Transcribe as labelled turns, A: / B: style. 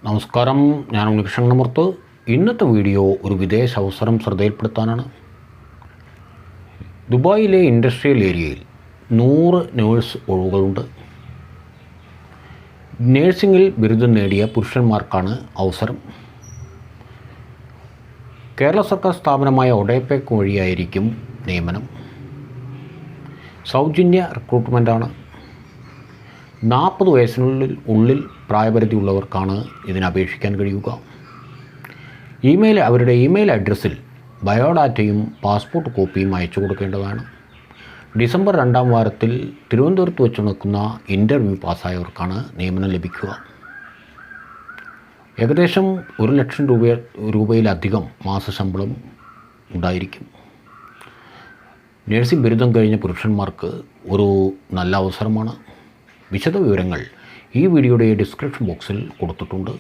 A: നമസ്കാരം, ഞാൻ ഉണ്ണികൃഷ്ണമൂർത്ത്. ഇന്നത്തെ വീഡിയോ ഒരു വിദേശ അവസരം ശ്രദ്ധയിൽപ്പെടുത്താനാണ്. ദുബായിലെ ഇൻഡസ്ട്രിയൽ ഏരിയയിൽ 100 നേഴ്സ് ഒഴിവുകളുണ്ട്. നേഴ്സിംഗിൽ ബിരുദം നേടിയ പുരുഷന്മാർക്കാണ് അവസരം. കേരള സർക്കാർ സ്ഥാപനമായ ഒഡേപെക് വഴിയായിരിക്കും നിയമനം. സൗജന്യ റിക്രൂട്ട്മെൻറ്റാണ്. 40 വയസ്സിനുള്ളിൽ പ്രായപരിധി ഉള്ളവർക്കാണ് ഇതിന് അപേക്ഷിക്കാൻ കഴിയുക. അവരുടെ ഇമെയിൽ അഡ്രസ്സിൽ ബയോഡാറ്റയും പാസ്പോർട്ട് കോപ്പിയും അയച്ചു കൊടുക്കേണ്ടതാണ്. ഡിസംബർ 2ാം വാരത്തിൽ തിരുവനന്തപുരത്ത് വെച്ച് നടക്കുന്ന ഇൻ്റർവ്യൂ പാസ്സായവർക്കാണ് നിയമനം ലഭിക്കുക. ഏകദേശം 1 ലക്ഷം രൂപയിലധികം മാസശമ്പളം ഉണ്ടായിരിക്കും. നഴ്സിംഗ് ബിരുദം കഴിഞ്ഞ പുരുഷന്മാർക്ക് ഒരു നല്ല അവസരമാണ്. വിശദവിവരങ്ങൾ ഈ വീഡിയോയുടെ ഡിസ്ക്രിപ്ഷൻ ബോക്സിൽ കൊടുത്തിട്ടുണ്ട്.